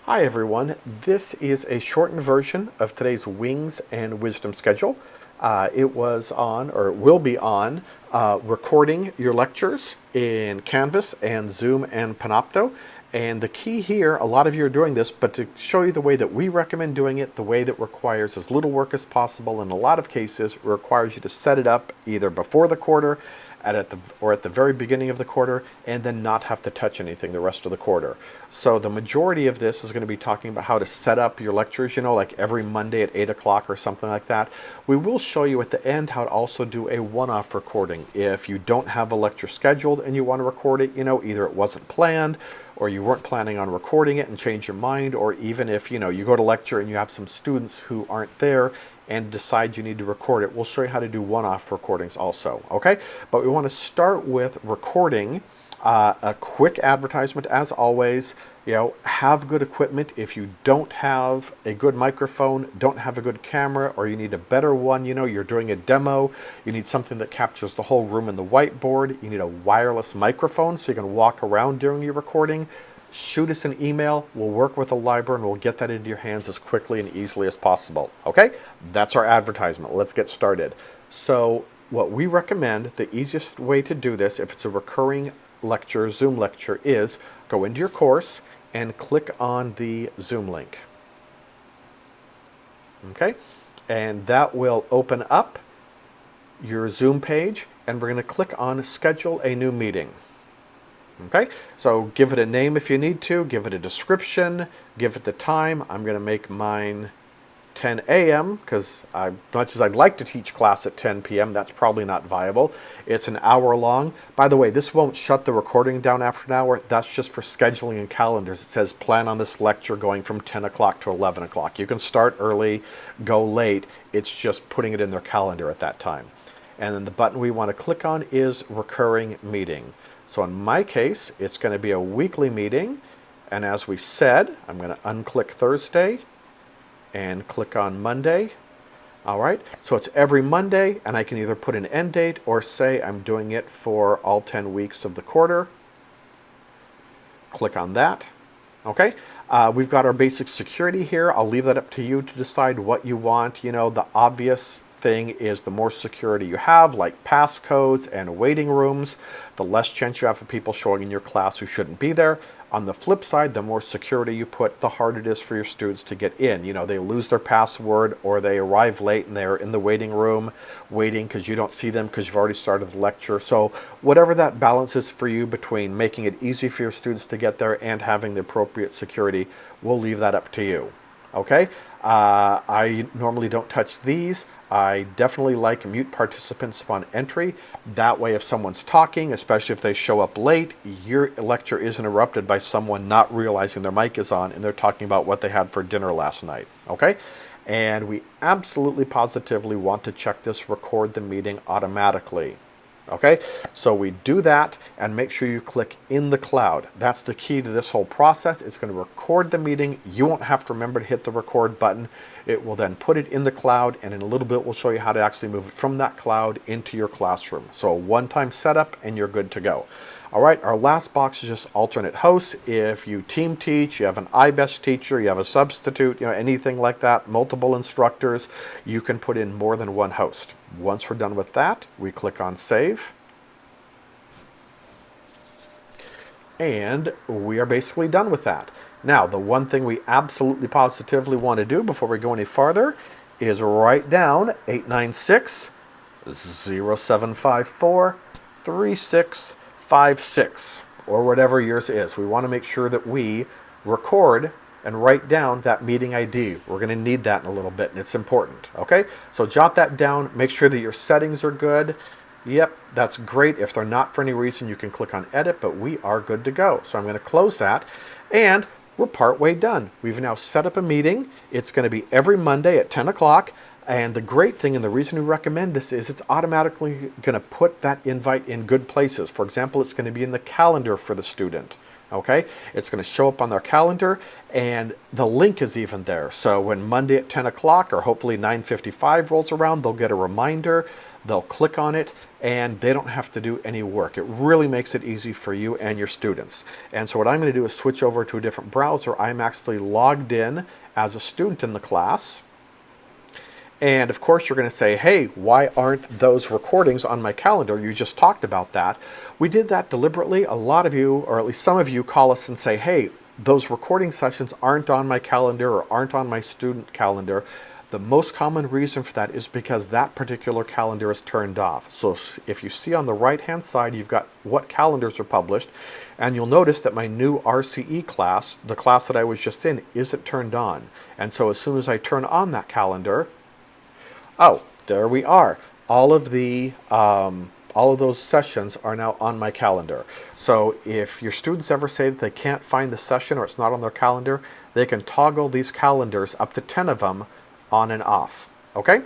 Hi everyone, this is a shortened version of today's Wings and Wisdom schedule. It was on, or it will be on, recording your lectures in Canvas and Zoom and Panopto. And the key here, a lot of you are doing this, but to show you the way that we recommend doing it, the way that requires as little work as possible, in a lot of cases it requires you to set it up either before the quarter or at the very beginning of the quarter, and then not have to touch anything the rest of the quarter. So the majority of this is going to be talking about how to set up your lectures, like every Monday at 8 o'clock or something like that. We will show you at the end how to also do a one-off recording. If you don't have a lecture scheduled and you want to record it, either it wasn't planned or you weren't planning on recording it and change your mind, or even if, you go to lecture and you have some students who aren't there and decide you need to record it, we'll show you how to do one-off recordings also, okay? But we want to start with recording. A quick advertisement, as always, have good equipment. If you don't have a good microphone, don't have a good camera, or you need a better one, you're doing a demo, you need something that captures the whole room and the whiteboard, you need a wireless microphone so you can walk around during your recording, shoot us an email. We'll work with the library and we'll get that into your hands as quickly and easily as possible. Okay? That's our advertisement. Let's get started. So what we recommend, the easiest way to do this, if it's a recurring lecture, Zoom lecture, is go into your course and click on the Zoom link. Okay? And that will open up your Zoom page, and we're going to click on Schedule a New Meeting. Okay, so give it a name if you need to, give it a description, give it the time. I'm going to make mine 10 a.m. because as much as I'd like to teach class at 10 p.m., that's probably not viable. It's an hour long. By the way, this won't shut the recording down after an hour. That's just for scheduling and calendars. It says plan on this lecture going from 10 o'clock to 11 o'clock. You can start early, go late. It's just putting it in their calendar at that time. And then the button we want to click on is Recurring Meeting. So in my case, it's going to be a weekly meeting. And as we said, I'm going to unclick Thursday and click on Monday. All right, so it's every Monday, and I can either put an end date or say I'm doing it for all 10 weeks of the quarter. Click on that. Okay, we've got our basic security here. I'll leave that up to you to decide what you want. The obvious thing is the more security you have, like passcodes and waiting rooms, the less chance you have of people showing in your class who shouldn't be there. On the flip side, the more security you put, the harder it is for your students to get in. They lose their password, or they arrive late and they're in the waiting room waiting because you don't see them because you've already started the lecture. So whatever that balance is for you between making it easy for your students to get there and having the appropriate security, we'll leave that up to you. Okay? I normally don't touch these. I definitely like mute participants upon entry. That way, if someone's talking, especially if they show up late, your lecture is interrupted by someone not realizing their mic is on and they're talking about what they had for dinner last night. Okay? And we absolutely positively want to check this record the meeting automatically. Okay, so we do that, and make sure you click in the cloud. That's the key to this whole process. It's going to record the meeting. You won't have to remember to hit the record button. It will then put it in the cloud, and in a little bit we'll show you how to actually move it from that cloud into your classroom. So a one-time setup and you're good to go. All right, our last box is just alternate hosts. If you team teach, you have an iBest teacher, you have a substitute, anything like that, multiple instructors, you can put in more than one host. Once we're done with that, we click on Save. And we are basically done with that. Now, the one thing we absolutely positively want to do before we go any farther is write down 896-0754-3656, or whatever yours is. We want to make sure that we record and write down that meeting ID. We're going to need that in a little bit, and it's important. Okay? So jot that down. Make sure that your settings are good. Yep, that's great. If they're not for any reason, you can click on Edit, but we are good to go. So I'm going to close that, and we're partway done. We've now set up a meeting. It's going to be every Monday at 10 o'clock. And the great thing, and the reason we recommend this, is it's automatically going to put that invite in good places. For example, it's going to be in the calendar for the student. Okay, it's going to show up on their calendar, and the link is even there. So when Monday at 10 o'clock, or hopefully 9:55 rolls around, they'll get a reminder they'll click on it, and they don't have to do any work. It really makes it easy for you and your students. And so what I'm going to do is switch over to a different browser. I'm actually logged in as a student in the class. And of course you're going to say, hey, why aren't those recordings on my calendar? You just talked about that. We did that deliberately. A lot of you, or at least some of you, call us and say, hey, those recording sessions aren't on my calendar or aren't on my student calendar. The most common reason for that is because that particular calendar is turned off. So if you see on the right hand side, you've got what calendars are published, and you'll notice that my new RCE class, the class that I was just in, isn't turned on. And so as soon as I turn on that calendar, oh, there we are. All of those sessions are now on my calendar. So if your students ever say that they can't find the session or it's not on their calendar, they can toggle these calendars, up to 10 of them, on and off. Okay?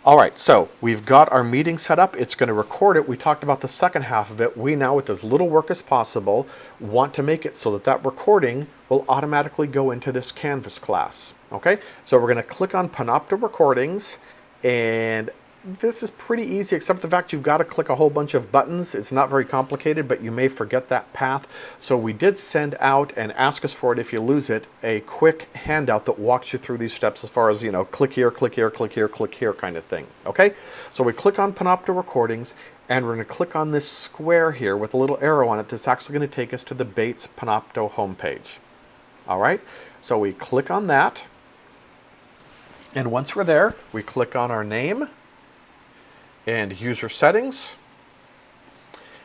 All right, so we've got our meeting set up. It's going to record it. We talked about the second half of it. We now, with as little work as possible, want to make it so that that recording will automatically go into this Canvas class. Okay, so we're going to click on Panopto Recordings, and this is pretty easy, except for the fact you've got to click a whole bunch of buttons. It's not very complicated, but you may forget that path. So we did send out, and ask us for it if you lose it, a quick handout that walks you through these steps as far as, click here, click here, click here, click here kind of thing. Okay, so we click on Panopto Recordings, and we're going to click on this square here with a little arrow on it that's actually going to take us to the Bates Panopto homepage. All right, so we click on that, and once we're there, we click on our name and user settings,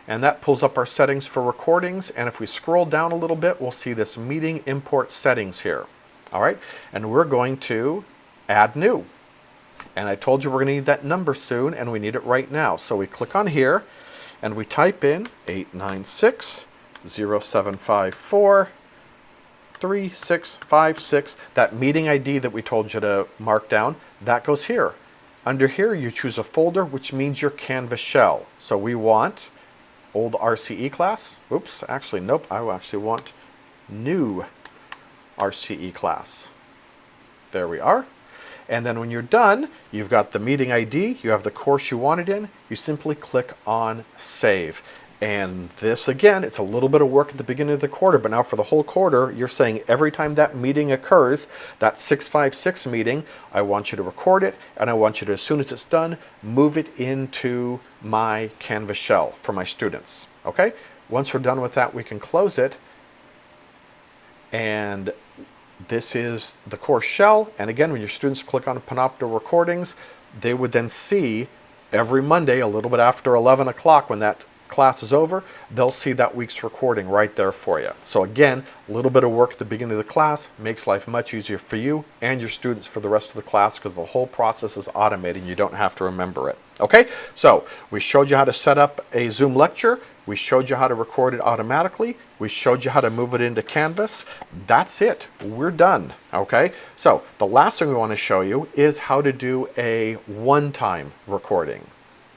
and that pulls up our settings for recordings. And if we scroll down a little bit, we'll see this meeting import settings here. All right, and we're going to add new, and I told you we're going to need that number soon, and we need it right now. So we click on here and we type in 896-0754-3656. that meeting ID that we told you to mark down, that goes here. Under here, you choose a folder, which means your Canvas shell. So we want old RCE class. Oops, actually, nope. I actually want new RCE class. There we are. And then when you're done, you've got the meeting ID, you have the course you want it in, you simply click on Save. And this, again, it's a little bit of work at the beginning of the quarter, but now for the whole quarter, you're saying every time that meeting occurs, that 656 meeting, I want you to record it, and I want you to, as soon as it's done, move it into my Canvas shell for my students. Okay? Once we're done with that, we can close it. And this is the course shell. And again, when your students click on Panopto Recordings, they would then see every Monday, a little bit after 11 o'clock, when that class is over, they'll see that week's recording right there for you. So again, a little bit of work at the beginning of the class makes life much easier for you and your students for the rest of the class, because the whole process is automated and you don't have to remember it. Okay, so we showed you how to set up a Zoom lecture. We showed you how to record it automatically. We showed you how to move it into Canvas. That's it. We're done. Okay, so the last thing we want to show you is how to do a one-time recording.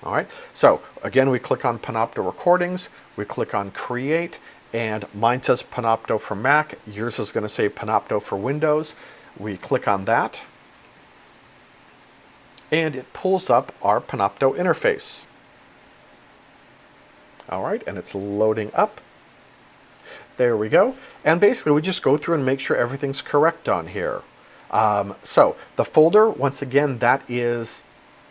All right, so again, we click on Panopto Recordings, we click on Create, and mine says Panopto for Mac, yours is going to say Panopto for Windows. We click on that, and it pulls up our Panopto interface. All right, and it's loading up. There we go. And basically, we just go through and make sure everything's correct on here. So the folder, once again, that is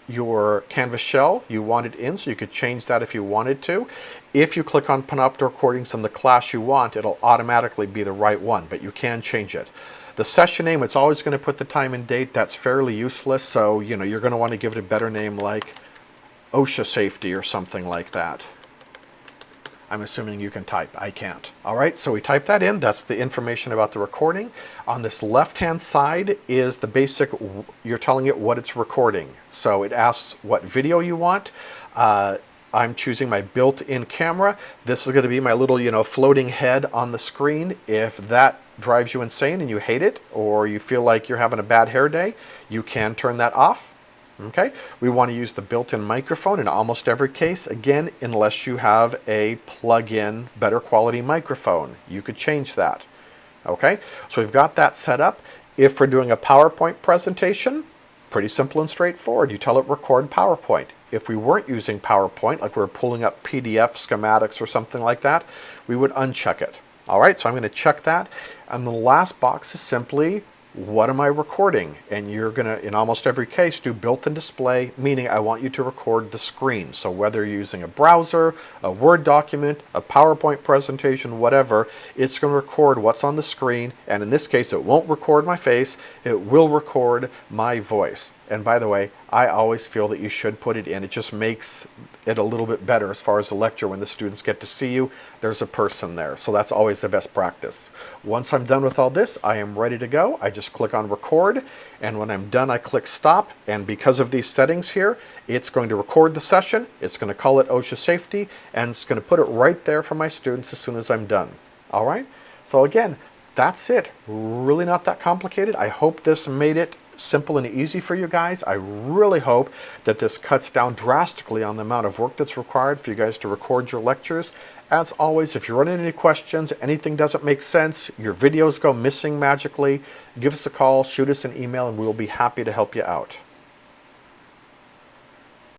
your Canvas shell. You want it in, so you could change that if you wanted to. If you click on Panopto Recordings in the class you want, it'll automatically be the right one, but you can change it. The session name, it's always going to put the time and date. That's fairly useless, so you're going to want to give it a better name like OSHA Safety or something like that. I'm assuming you can type. I can't. All right, so we type that in. That's the information about the recording. On this left-hand side is the basic, you're telling it what it's recording. So it asks what video you want. I'm choosing my built-in camera. This is going to be my little, floating head on the screen. If that drives you insane and you hate it, or you feel like you're having a bad hair day, you can turn that off. Okay, we want to use the built-in microphone in almost every case. Again, unless you have a plug-in, better quality microphone, you could change that. Okay, so we've got that set up. If we're doing a PowerPoint presentation, Pretty simple and straightforward. You tell it record PowerPoint. If we weren't using PowerPoint, like we were pulling up PDF schematics or something like that, we would uncheck it. All right, so I'm going to check that. And the last box is simply, what am I recording? And you're going to, in almost every case, do built-in display, meaning I want you to record the screen. So whether you're using a browser, a Word document, a PowerPoint presentation, whatever, it's going to record what's on the screen. And in this case, it won't record my face. It will record my voice. And by the way, I always feel that you should put it in. It just makes it a little bit better as far as the lecture. When the students get to see you, there's a person there. So that's always the best practice. Once I'm done with all this, I am ready to go. I just click on record. And when I'm done, I click stop. And because of these settings here, it's going to record the session. It's going to call it OSHA safety. And it's going to put it right there for my students as soon as I'm done. All right. So again, that's it. Really not that complicated. I hope this made it simple and easy for you guys. I really hope that this cuts down drastically on the amount of work that's required for you guys to record your lectures. As always, if you're running any questions, anything doesn't make sense, your videos go missing magically, give us a call, shoot us an email, and we'll be happy to help you out.